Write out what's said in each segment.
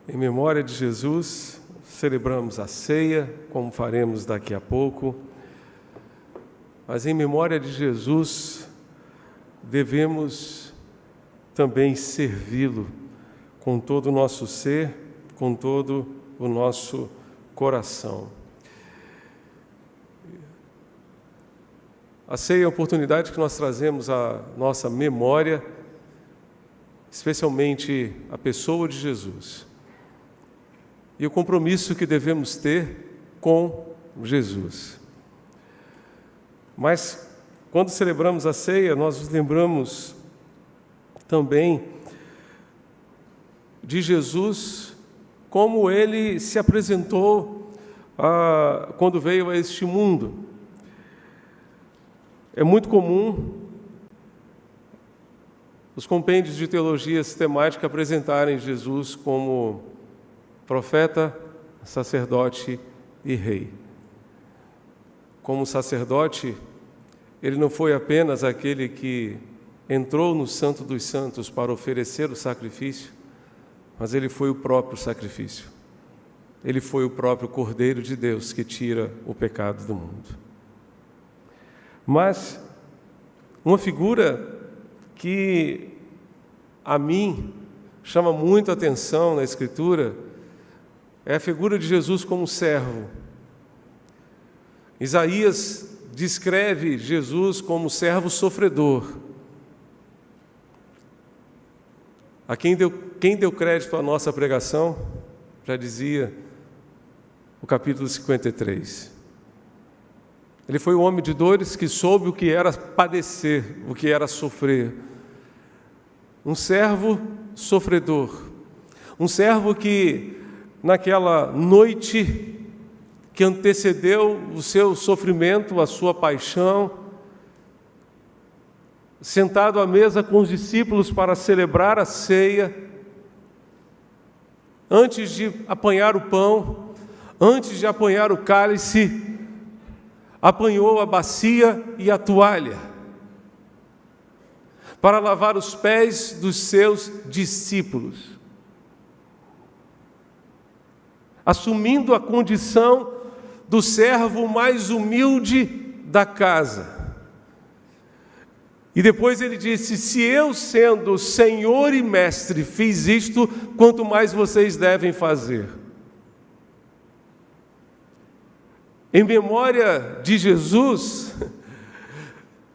Em memória de Jesus, celebramos a ceia, como faremos daqui a pouco. Mas em memória de Jesus, devemos também servi-lo com todo o nosso ser, com todo o nosso coração. A ceia é a oportunidade que nós trazemos à nossa memória, especialmente a pessoa de Jesus. E o compromisso que devemos ter com Jesus. Mas, quando celebramos a ceia, nós nos lembramos também de Jesus, como Ele se apresentou quando veio a este mundo. É muito comum os compêndios de teologia sistemática apresentarem Jesus como profeta, sacerdote e rei. Como sacerdote, ele não foi apenas aquele que entrou no Santo dos Santos para oferecer o sacrifício, mas ele foi o próprio sacrifício. Ele foi o próprio Cordeiro de Deus que tira o pecado do mundo. Mas uma figura que a mim chama muito a atenção na Escritura é a figura de Jesus como servo. Isaías descreve Jesus como servo sofredor. A quem deu crédito à nossa pregação, já dizia o capítulo 53. Ele foi um homem de dores que soube o que era padecer, o que era sofrer. Um servo sofredor. Um servo que, naquela noite que antecedeu o seu sofrimento, a sua paixão, sentado à mesa com os discípulos para celebrar a ceia, antes de apanhar o pão, antes de apanhar o cálice, apanhou a bacia e a toalha para lavar os pés dos seus discípulos, assumindo a condição do servo mais humilde da casa. E depois ele disse: se eu, sendo Senhor e Mestre, fiz isto, quanto mais vocês devem fazer. Em memória de Jesus,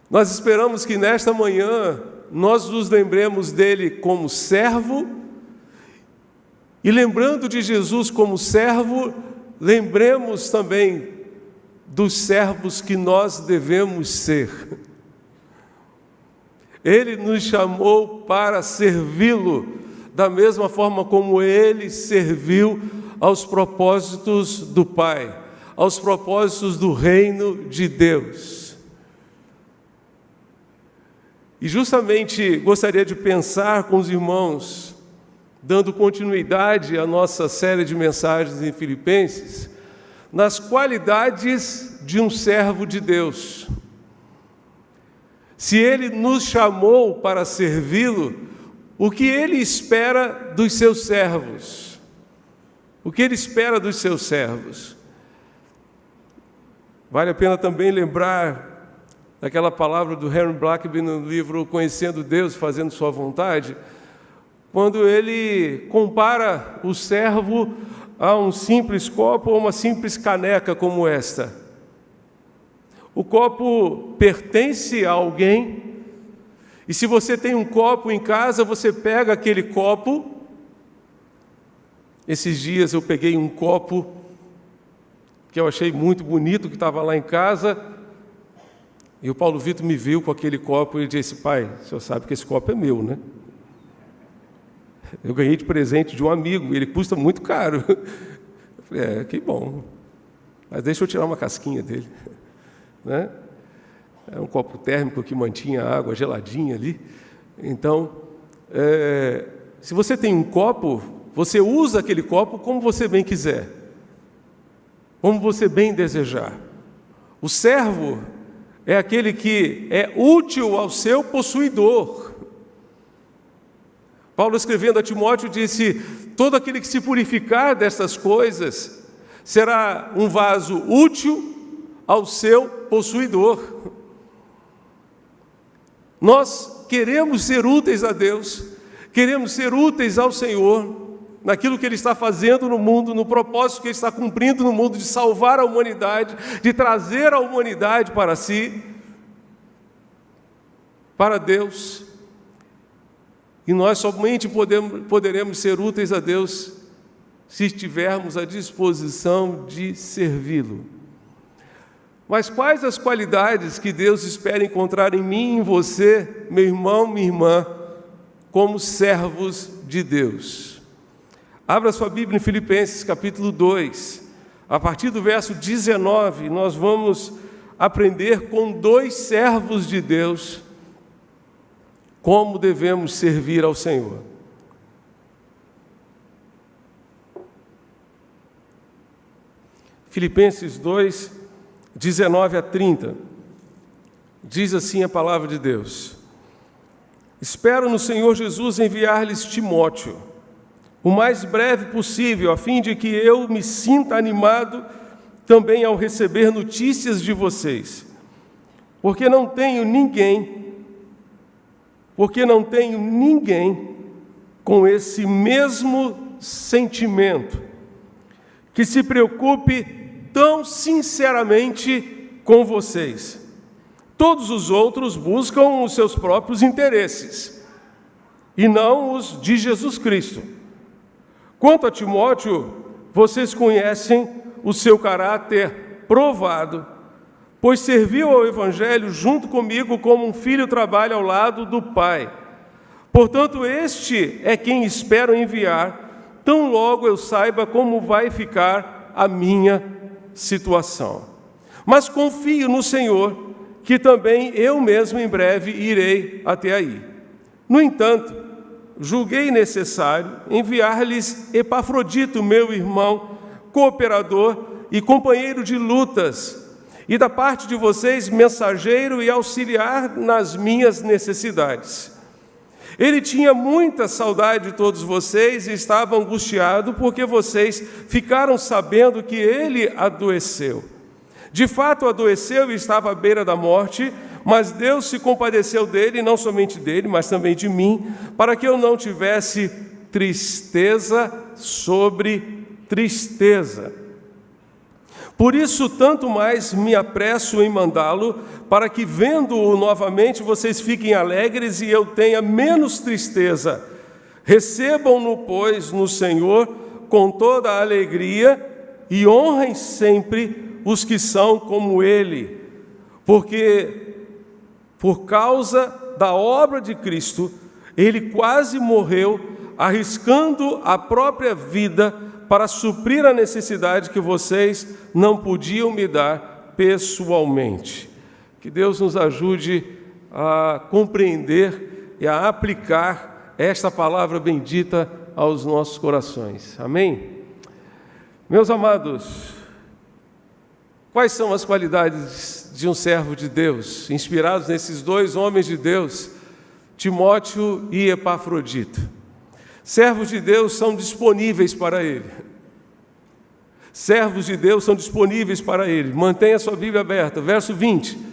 nós esperamos que nesta manhã nós nos lembremos dele como servo, e lembrando de Jesus como servo, lembremos também dos servos que nós devemos ser. Ele nos chamou para servi-lo, da mesma forma como ele serviu aos propósitos do Pai, aos propósitos do reino de Deus. E justamente gostaria de pensar com os irmãos, dando continuidade à nossa série de mensagens em Filipenses, nas qualidades de um servo de Deus. Se Ele nos chamou para servi-lo, o que Ele espera dos seus servos? O que Ele espera dos seus servos? Vale a pena também lembrar daquela palavra do Henry Blackaby no livro Conhecendo Deus, Fazendo Sua Vontade, quando ele compara o servo a um simples copo ou uma simples caneca como esta. O copo pertence a alguém, e se você tem um copo em casa, você pega aquele copo. Esses dias eu peguei um copo que eu achei muito bonito, que estava lá em casa, e o Paulo Vitor me viu com aquele copo e disse: pai, o senhor sabe que esse copo é meu, né? Eu ganhei de presente de um amigo, ele custa muito caro. Eu falei: que bom, mas deixa eu tirar uma casquinha dele. Né? É um copo térmico que mantinha a água geladinha ali. Então, se você tem um copo, você usa aquele copo como você bem quiser, como você bem desejar. O servo é aquele que é útil ao seu possuidor. Paulo, escrevendo a Timóteo, disse: todo aquele que se purificar destas coisas será um vaso útil ao seu possuidor. Nós queremos ser úteis a Deus, queremos ser úteis ao Senhor, naquilo que Ele está fazendo no mundo, no propósito que Ele está cumprindo no mundo, de salvar a humanidade, de trazer a humanidade para si, para Deus. E nós somente poderemos ser úteis a Deus se estivermos à disposição de servi-lo. Mas quais as qualidades que Deus espera encontrar em mim e em você, meu irmão, minha irmã, como servos de Deus? Abra sua Bíblia em Filipenses capítulo 2. A partir do verso 19, nós vamos aprender com dois servos de Deus como devemos servir ao Senhor. Filipenses 2, 19 a 30. Diz assim a palavra de Deus: espero no Senhor Jesus enviar-lhes Timóteo, o mais breve possível, a fim de que eu me sinta animado também ao receber notícias de vocês, porque não tenho ninguém com esse mesmo sentimento, que se preocupe tão sinceramente com vocês. Todos os outros buscam os seus próprios interesses, e não os de Jesus Cristo. Quanto a Timóteo, vocês conhecem o seu caráter provado, pois serviu ao Evangelho junto comigo como um filho trabalha ao lado do pai. Portanto, este é quem espero enviar, tão logo eu saiba como vai ficar a minha situação. Mas confio no Senhor, que também eu mesmo em breve irei até aí. No entanto, julguei necessário enviar-lhes Epafrodito, meu irmão, cooperador e companheiro de lutas, e da parte de vocês, mensageiro e auxiliar nas minhas necessidades. Ele tinha muita saudade de todos vocês e estava angustiado porque vocês ficaram sabendo que ele adoeceu. De fato, adoeceu e estava à beira da morte, mas Deus se compadeceu dele, e não somente dele, mas também de mim, para que eu não tivesse tristeza sobre tristeza. Por isso, tanto mais me apresso em mandá-lo, para que, vendo-o novamente, vocês fiquem alegres e eu tenha menos tristeza. Recebam-no, pois, no Senhor com toda a alegria e honrem sempre os que são como ele, porque, por causa da obra de Cristo, ele quase morreu, arriscando a própria vida para suprir a necessidade que vocês não podiam me dar pessoalmente. Que Deus nos ajude a compreender e a aplicar esta palavra bendita aos nossos corações. Amém? Meus amados, quais são as qualidades de um servo de Deus, inspirados nesses dois homens de Deus, Timóteo e Epafrodito? Servos de Deus são disponíveis para Ele. Servos de Deus são disponíveis para Ele. Mantenha sua Bíblia aberta. Verso 20.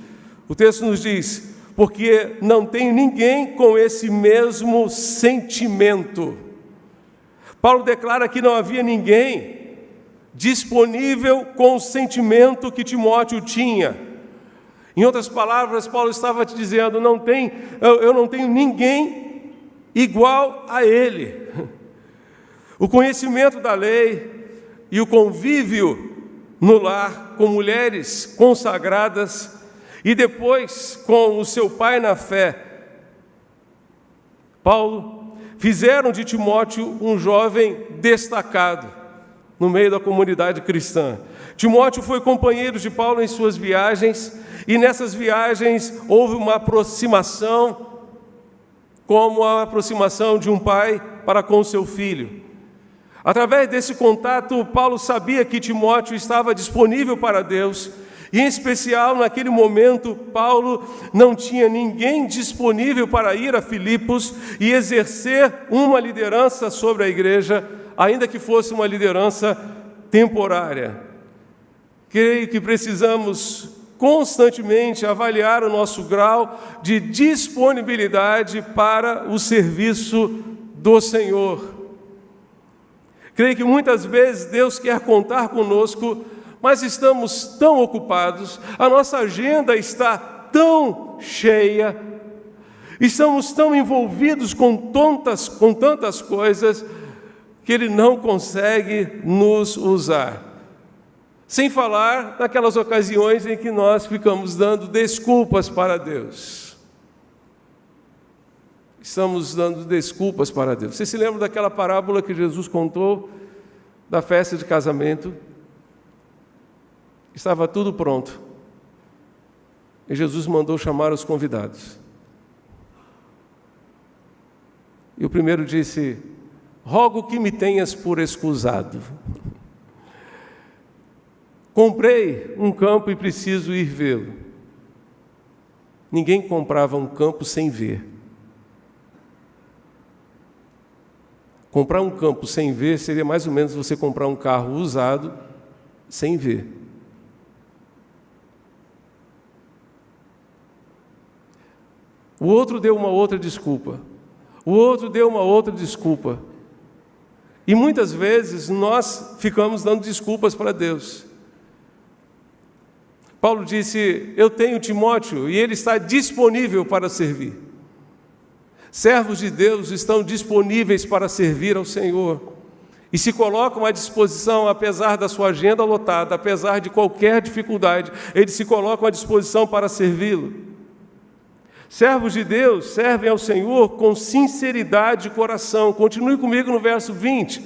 O texto nos diz: porque não tenho ninguém com esse mesmo sentimento. Paulo declara que não havia ninguém disponível com o sentimento que Timóteo tinha. Em outras palavras, Paulo estava te dizendo: eu não tenho ninguém igual a ele. O conhecimento da lei e o convívio no lar com mulheres consagradas e depois com o seu pai na fé, Paulo, fizeram de Timóteo um jovem destacado no meio da comunidade cristã. Timóteo foi companheiro de Paulo em suas viagens, e nessas viagens houve uma aproximação, como a aproximação de um pai para com seu filho. Através desse contato, Paulo sabia que Timóteo estava disponível para Deus E, em especial, naquele momento, Paulo não tinha ninguém disponível para ir a Filipos e exercer uma liderança sobre a igreja, ainda que fosse uma liderança temporária. Creio que precisamos constantemente avaliar o nosso grau de disponibilidade para o serviço do Senhor. Creio que muitas vezes Deus quer contar conosco, mas estamos tão ocupados, a nossa agenda está tão cheia, estamos tão envolvidos com tantas coisas, que Ele não consegue nos usar. Sem falar naquelas ocasiões em que nós ficamos dando desculpas para Deus. Estamos dando desculpas para Deus. Você se lembra daquela parábola que Jesus contou da festa de casamento? Estava tudo pronto. E Jesus mandou chamar os convidados. E o primeiro disse: rogo que me tenhas por escusado. Comprei um campo e preciso ir vê-lo. Ninguém comprava um campo sem ver. Comprar um campo sem ver seria mais ou menos você comprar um carro usado sem ver. O outro deu uma outra desculpa. O outro deu uma outra desculpa. E muitas vezes nós ficamos dando desculpas para Deus. Paulo disse: eu tenho Timóteo e ele está disponível para servir. Servos de Deus estão disponíveis para servir ao Senhor e se colocam à disposição, apesar da sua agenda lotada, apesar de qualquer dificuldade, eles se colocam à disposição para servi-lo. Servos de Deus servem ao Senhor com sinceridade de coração. Continue comigo no verso 20.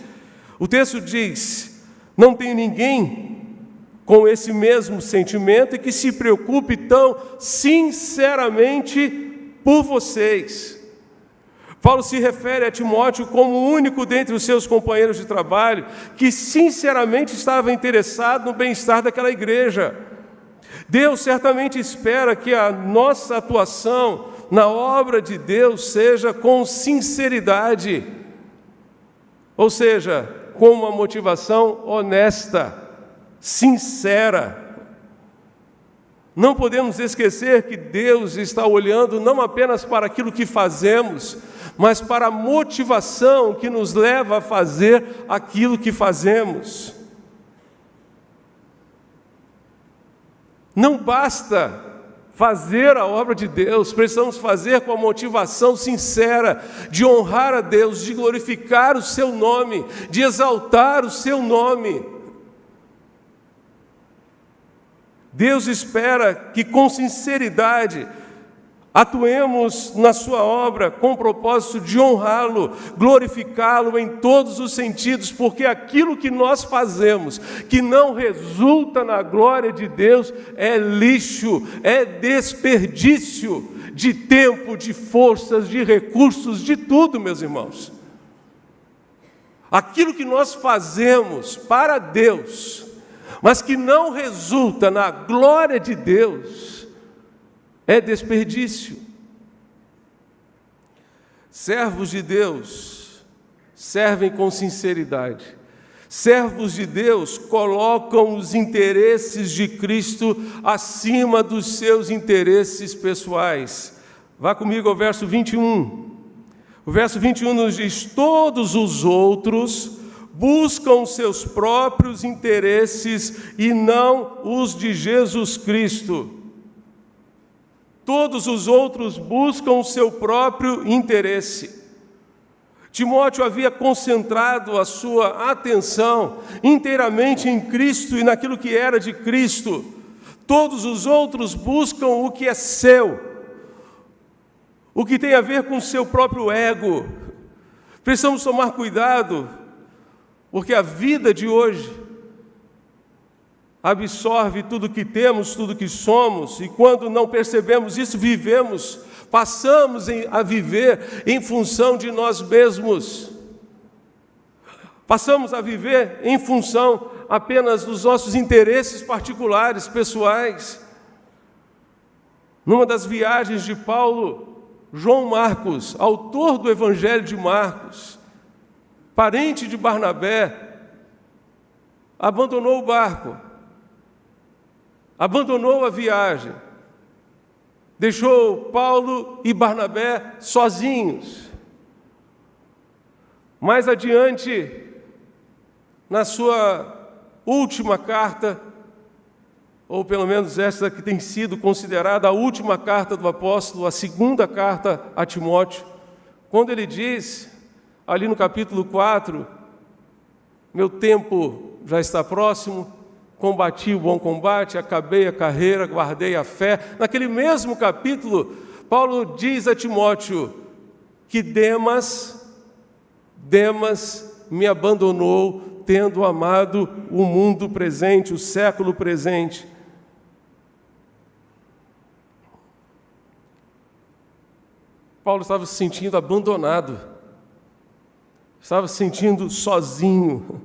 O texto diz: não tem ninguém com esse mesmo sentimento e que se preocupe tão sinceramente por vocês. Paulo se refere a Timóteo como o único dentre os seus companheiros de trabalho que sinceramente estava interessado no bem-estar daquela igreja. Deus certamente espera que a nossa atuação na obra de Deus seja com sinceridade, ou seja, com uma motivação honesta, sincera. Não podemos esquecer que Deus está olhando não apenas para aquilo que fazemos, mas para a motivação que nos leva a fazer aquilo que fazemos. Não basta fazer a obra de Deus, precisamos fazer com a motivação sincera de honrar a Deus, de glorificar o seu nome, de exaltar o seu nome. Deus espera que com sinceridade atuemos na sua obra com o propósito de honrá-lo, glorificá-lo em todos os sentidos, porque aquilo que nós fazemos que não resulta na glória de Deus é lixo, é desperdício de tempo, de forças, de recursos, de tudo, meus irmãos. Aquilo que nós fazemos para Deus, mas que não resulta na glória de Deus, é desperdício. Servos de Deus servem com sinceridade. Servos de Deus colocam os interesses de Cristo acima dos seus interesses pessoais. Vá comigo ao verso 21. O verso 21 nos diz: todos os outros buscam seus próprios interesses e não os de Jesus Cristo. Todos os outros buscam o seu próprio interesse. Timóteo havia concentrado a sua atenção inteiramente em Cristo e naquilo que era de Cristo. Todos os outros buscam o que é seu, o que tem a ver com o seu próprio ego. Precisamos tomar cuidado, porque a vida de hoje absorve tudo que temos, tudo que somos, e quando não percebemos isso, passamos a viver em função de nós mesmos. Passamos a viver em função apenas dos nossos interesses particulares, pessoais. Numa das viagens de Paulo, João Marcos, autor do Evangelho de Marcos, parente de Barnabé, abandonou o barco, abandonou a viagem, deixou Paulo e Barnabé sozinhos. Mais adiante, na sua última carta, ou pelo menos esta que tem sido considerada a última carta do apóstolo, a segunda carta a Timóteo, quando ele diz, ali no capítulo 4, meu tempo já está próximo, combati o bom combate, acabei a carreira, guardei a fé. Naquele mesmo capítulo, Paulo diz a Timóteo que Demas me abandonou, tendo amado o mundo presente, o século presente. Paulo estava se sentindo abandonado, estava se sentindo sozinho.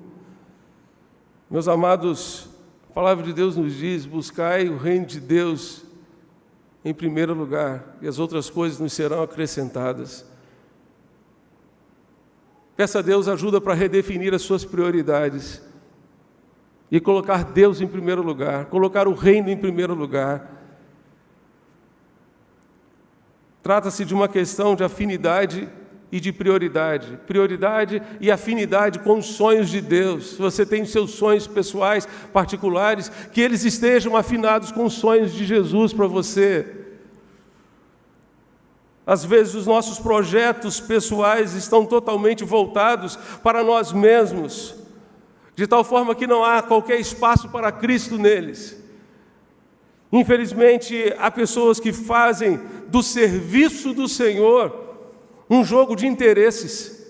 Meus amados, a palavra de Deus nos diz: buscai o reino de Deus em primeiro lugar, e as outras coisas nos serão acrescentadas. Peça a Deus ajuda para redefinir as suas prioridades e colocar Deus em primeiro lugar, colocar o reino em primeiro lugar. Trata-se de uma questão de afinidade e de prioridade. Prioridade e afinidade com os sonhos de Deus. Se você tem seus sonhos pessoais, particulares, que eles estejam afinados com os sonhos de Jesus para você. Às vezes os nossos projetos pessoais estão totalmente voltados para nós mesmos, de tal forma que não há qualquer espaço para Cristo neles. Infelizmente, há pessoas que fazem do serviço do Senhor um jogo de interesses,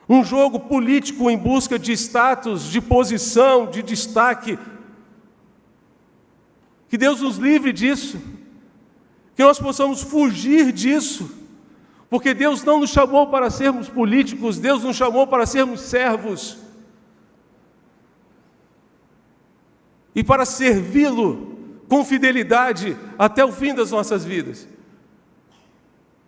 um jogo político em busca de status, de posição, de destaque. Que Deus nos livre disso, que nós possamos fugir disso, porque Deus não nos chamou para sermos políticos, Deus nos chamou para sermos servos e para servi-lo com fidelidade até o fim das nossas vidas.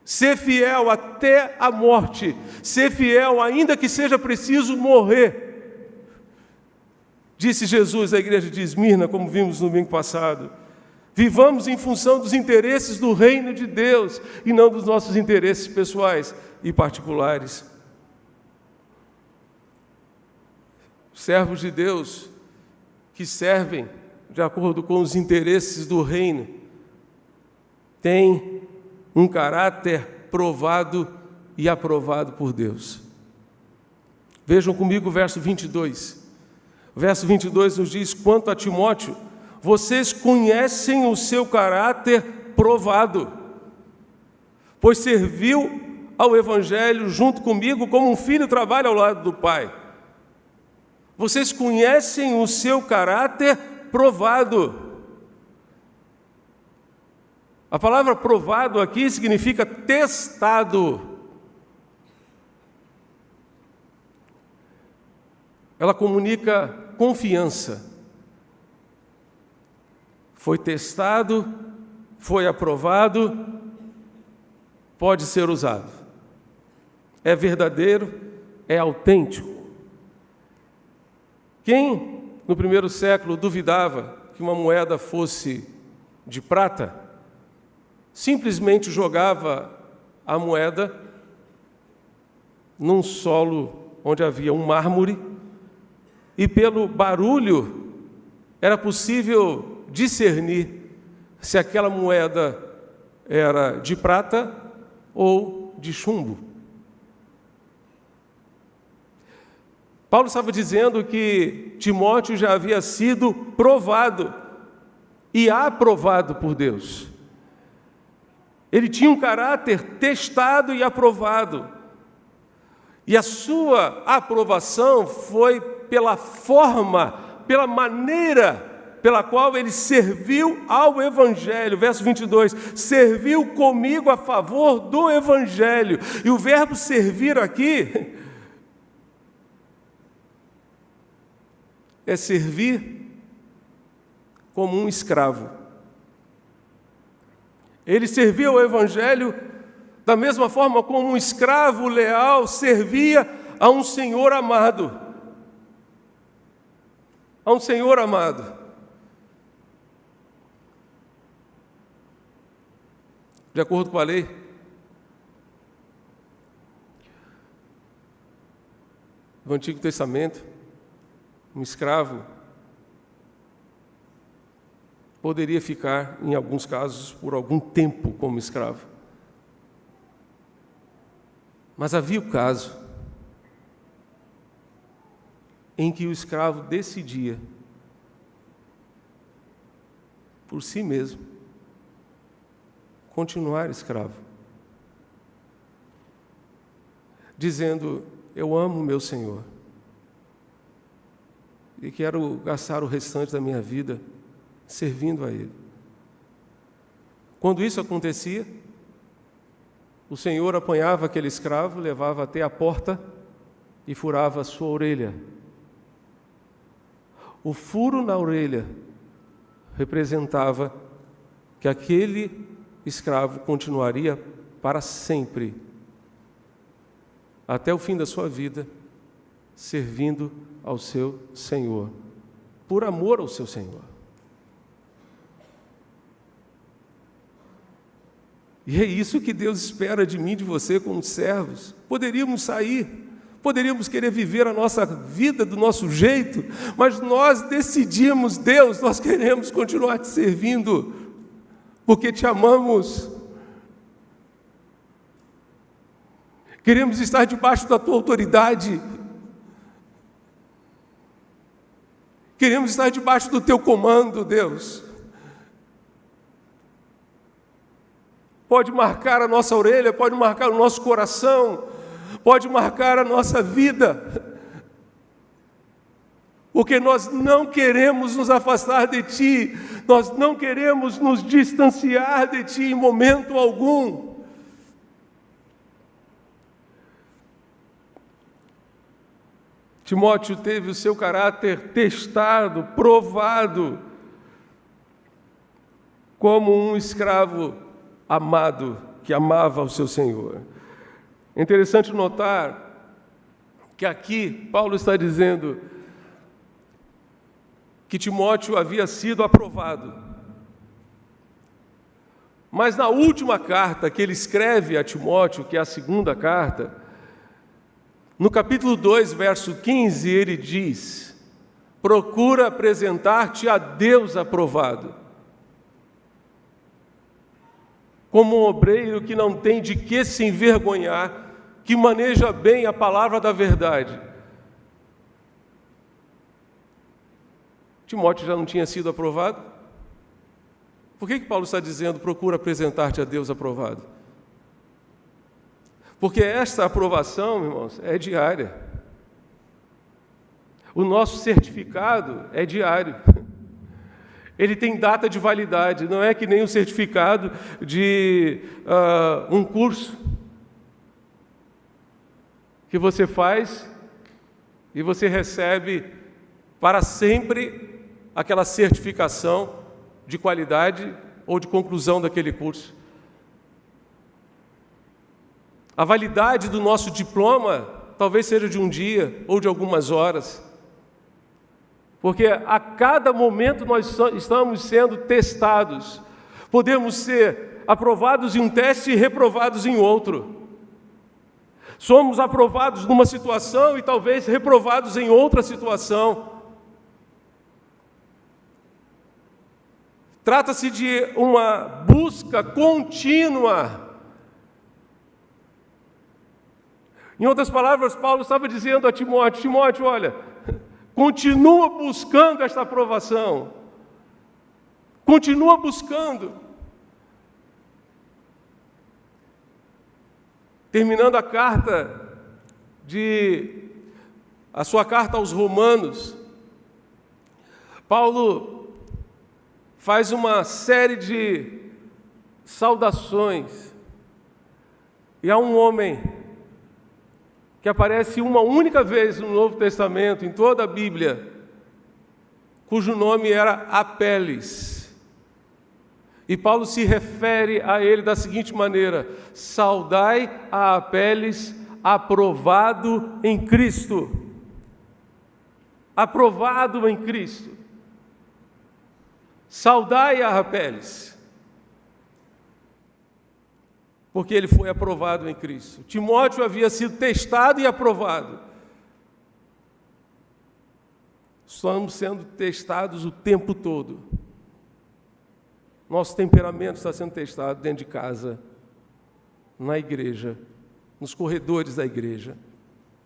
Ser fiel até a morte, ser fiel ainda que seja preciso morrer. Disse Jesus à igreja de Esmirna, como vimos no domingo passado: vivamos em função dos interesses do reino de Deus e não dos nossos interesses pessoais e particulares. Servos de Deus que servem de acordo com os interesses do reino têm um caráter provado e aprovado por Deus. Vejam comigo o verso 22. O verso 22 nos diz: quanto a Timóteo, vocês conhecem o seu caráter provado, pois serviu ao Evangelho junto comigo como um filho trabalha ao lado do pai. Vocês conhecem o seu caráter provado. A palavra provado aqui significa testado. Ela comunica confiança. Foi testado, foi aprovado, pode ser usado. É verdadeiro, é autêntico. Quem no primeiro século duvidava que uma moeda fosse de prata, simplesmente jogava a moeda num solo onde havia um mármore e pelo barulho era possível discernir se aquela moeda era de prata ou de chumbo. Paulo estava dizendo que Timóteo já havia sido provado e aprovado por Deus. Ele tinha um caráter testado e aprovado. E a sua aprovação foi pela forma, pela maneira pela qual ele serviu ao Evangelho. Verso 22, serviu comigo a favor do Evangelho. E o verbo servir aqui é servir como um escravo. Ele servia o Evangelho da mesma forma como um escravo leal servia a um Senhor amado. A um Senhor amado. De acordo com a lei, do Antigo Testamento, um escravo poderia ficar, em alguns casos, por algum tempo como escravo. Mas havia o caso em que o escravo decidia, por si mesmo, continuar escravo, dizendo: eu amo meu Senhor e quero gastar o restante da minha vida servindo a Ele. Quando isso acontecia, o Senhor apanhava aquele escravo, levava até a porta e furava a sua orelha. O furo na orelha representava que aquele escravo continuaria para sempre, até o fim da sua vida, servindo ao seu Senhor, por amor ao seu Senhor. E é isso que Deus espera de mim e de você como servos. Poderíamos sair, poderíamos querer viver a nossa vida do nosso jeito, mas nós decidimos: Deus, nós queremos continuar te servindo, porque te amamos. Queremos estar debaixo da tua autoridade. Queremos estar debaixo do teu comando, Deus. Pode marcar a nossa orelha, pode marcar o nosso coração, pode marcar a nossa vida, porque nós não queremos nos afastar de Ti, nós não queremos nos distanciar de Ti em momento algum. Timóteo teve o seu caráter testado, provado, como um escravo amado, que amava o seu Senhor. É interessante notar que aqui Paulo está dizendo que Timóteo havia sido aprovado. Mas na última carta que ele escreve a Timóteo, que é a segunda carta, no capítulo 2, verso 15, ele diz: procura apresentar-te a Deus aprovado, como um obreiro que não tem de que se envergonhar, que maneja bem a palavra da verdade. Timóteo já não tinha sido aprovado? Por que Paulo está dizendo: procura apresentar-te a Deus aprovado? Porque esta aprovação, irmãos, é diária. O nosso certificado é diário. Ele tem data de validade, não é que nem um certificado de um curso que você faz e você recebe para sempre aquela certificação de qualidade ou de conclusão daquele curso. A validade do nosso diploma talvez seja de um dia ou de algumas horas, porque a cada momento nós estamos sendo testados. Podemos ser aprovados em um teste e reprovados em outro. Somos aprovados numa situação e talvez reprovados em outra situação. Trata-se de uma busca contínua. Em outras palavras, Paulo estava dizendo a Timóteo: Timóteo, olha, continua buscando esta aprovação. Continua buscando. Terminando a sua carta aos Romanos, Paulo faz uma série de saudações. E há um homem que aparece uma única vez no Novo Testamento, em toda a Bíblia, cujo nome era Apeles. E Paulo se refere a ele da seguinte maneira: saudai a Apeles, aprovado em Cristo. Aprovado em Cristo. Saudai a Apeles, porque ele foi aprovado em Cristo. Timóteo havia sido testado e aprovado. Estamos sendo testados o tempo todo. Nosso temperamento está sendo testado dentro de casa, na igreja, nos corredores da igreja,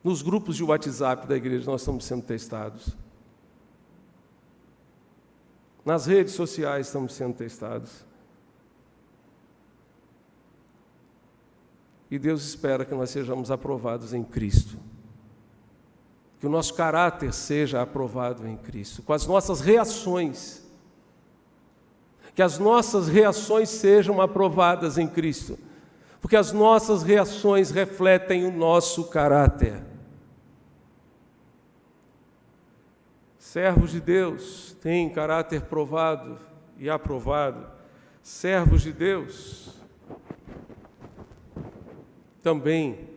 nos grupos de WhatsApp da igreja, nós estamos sendo testados. Nas redes sociais estamos sendo testados. E Deus espera que nós sejamos aprovados em Cristo. Que o nosso caráter seja aprovado em Cristo, com as nossas reações. Que as nossas reações sejam aprovadas em Cristo, porque as nossas reações refletem o nosso caráter. Servos de Deus têm caráter provado e aprovado. Servos de Deus também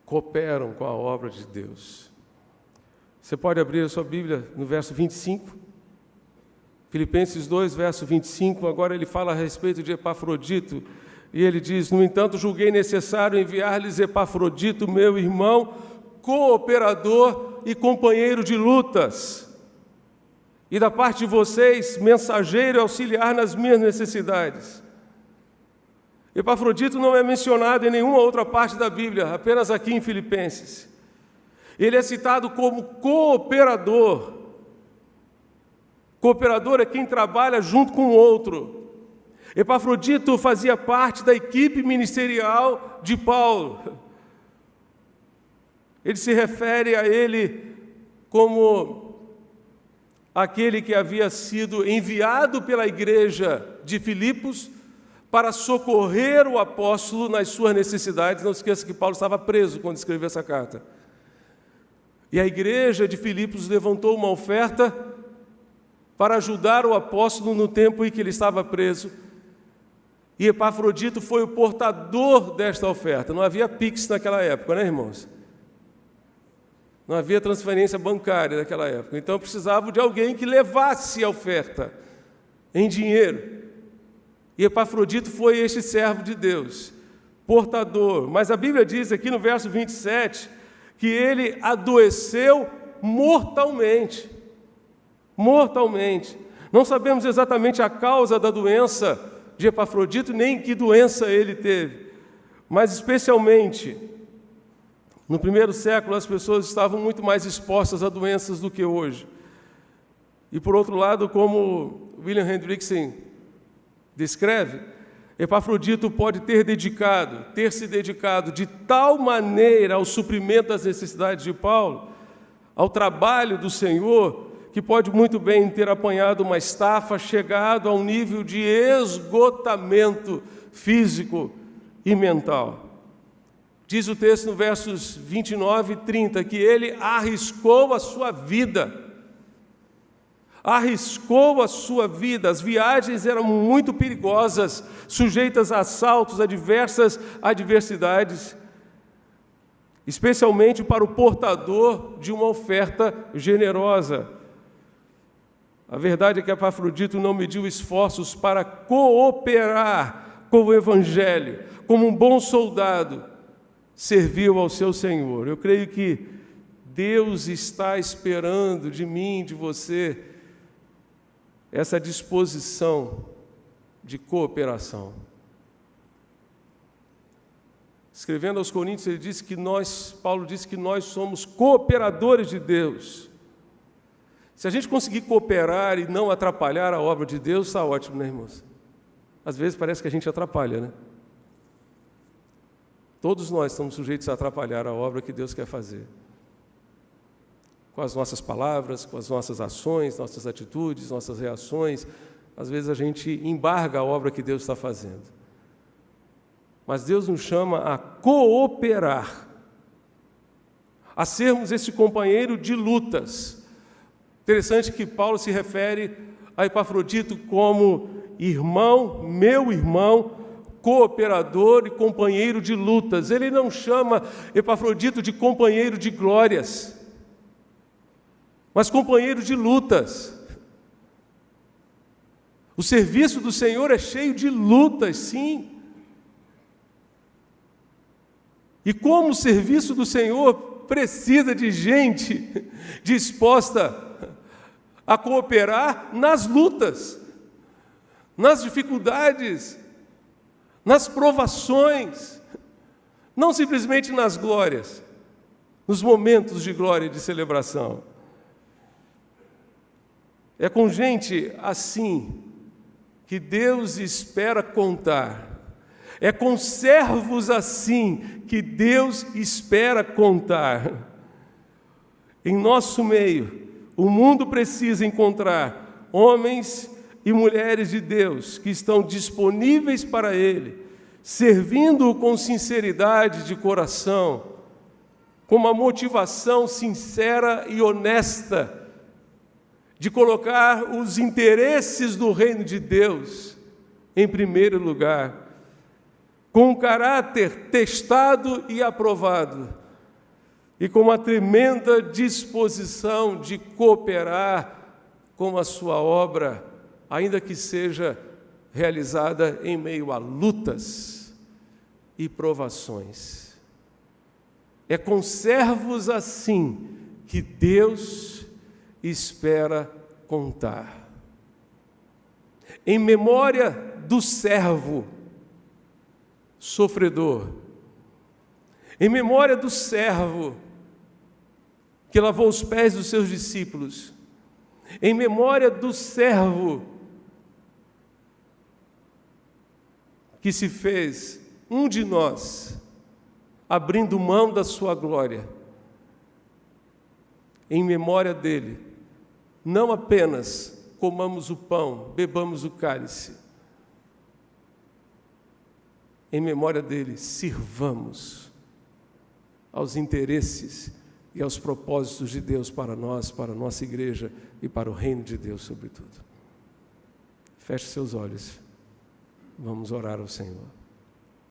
cooperam com a obra de Deus. Você pode abrir a sua Bíblia no verso 25. Filipenses 2, verso 25, agora ele fala a respeito de Epafrodito, e ele diz: no entanto, julguei necessário enviar-lhes Epafrodito, meu irmão, cooperador e companheiro de lutas, e da parte de vocês, mensageiro e auxiliar nas minhas necessidades. Epafrodito não é mencionado em nenhuma outra parte da Bíblia, apenas aqui em Filipenses. Ele é citado como cooperador. Cooperador é quem trabalha junto com o outro. Epafrodito fazia parte da equipe ministerial de Paulo. Ele se refere a ele como aquele que havia sido enviado pela igreja de Filipos para socorrer o apóstolo nas suas necessidades. Não esqueça que Paulo estava preso quando escreveu essa carta. E a igreja de Filipos levantou uma oferta para ajudar o apóstolo no tempo em que ele estava preso. E Epafrodito foi o portador desta oferta. Não havia Pix naquela época, né, irmãos? Não havia transferência bancária naquela época. Então precisava de alguém que levasse a oferta em dinheiro. E Epafrodito foi este servo de Deus, portador. Mas a Bíblia diz aqui no verso 27 que ele adoeceu mortalmente. Mortalmente. Não sabemos exatamente a causa da doença de Epafrodito, nem que doença ele teve. Mas especialmente, no primeiro século, as pessoas estavam muito mais expostas a doenças do que hoje. E por outro lado, como William Hendrickson descreve, Epafrodito pode ter se dedicado de tal maneira ao suprimento das necessidades de Paulo, ao trabalho do Senhor, que pode muito bem ter apanhado uma estafa, chegado a um nível de esgotamento físico e mental. Diz o texto no versos 29 e 30 que ele arriscou a sua vida. Arriscou a sua vida. As viagens eram muito perigosas, sujeitas a assaltos, a diversas adversidades, especialmente para o portador de uma oferta generosa. A verdade é que Epafrodito não mediu esforços para cooperar com o Evangelho, como um bom soldado, serviu ao seu Senhor. Eu creio que Deus está esperando de mim, de você, essa disposição de cooperação. Escrevendo aos Coríntios, Paulo disse que nós somos cooperadores de Deus. Se a gente conseguir cooperar e não atrapalhar a obra de Deus, está ótimo, né, irmãos? Às vezes parece que a gente atrapalha, né? Todos nós estamos sujeitos a atrapalhar a obra que Deus quer fazer. Com as nossas palavras, com as nossas ações, nossas atitudes, nossas reações. Às vezes a gente embarga a obra que Deus está fazendo. Mas Deus nos chama a cooperar, a sermos esse companheiro de lutas, Interessante que Paulo se refere a Epafrodito como irmão, meu irmão, cooperador e companheiro de lutas. Ele não chama Epafrodito de companheiro de glórias, mas companheiro de lutas. O serviço do Senhor é cheio de lutas, sim. E como o serviço do Senhor precisa de gente disposta a cooperar nas lutas, nas dificuldades, nas provações, não simplesmente nas glórias, nos momentos de glória e de celebração. É com gente assim que Deus espera contar. É com servos assim que Deus espera contar. Em nosso meio, o mundo precisa encontrar homens e mulheres de Deus que estão disponíveis para Ele, servindo-o com sinceridade de coração, com uma motivação sincera e honesta de colocar os interesses do reino de Deus em primeiro lugar, com um caráter testado e aprovado, e com uma tremenda disposição de cooperar com a sua obra, ainda que seja realizada em meio a lutas e provações. É com servos assim que Deus espera contar. Em memória do servo sofredor, em memória do servo que lavou os pés dos seus discípulos, em memória do servo que se fez um de nós, abrindo mão da sua glória, em memória dele, não apenas comamos o pão, bebamos o cálice, em memória dele, sirvamos aos interesses e aos propósitos de Deus para nós, para a nossa igreja e para o reino de Deus, sobretudo. Feche seus olhos. Vamos orar ao Senhor.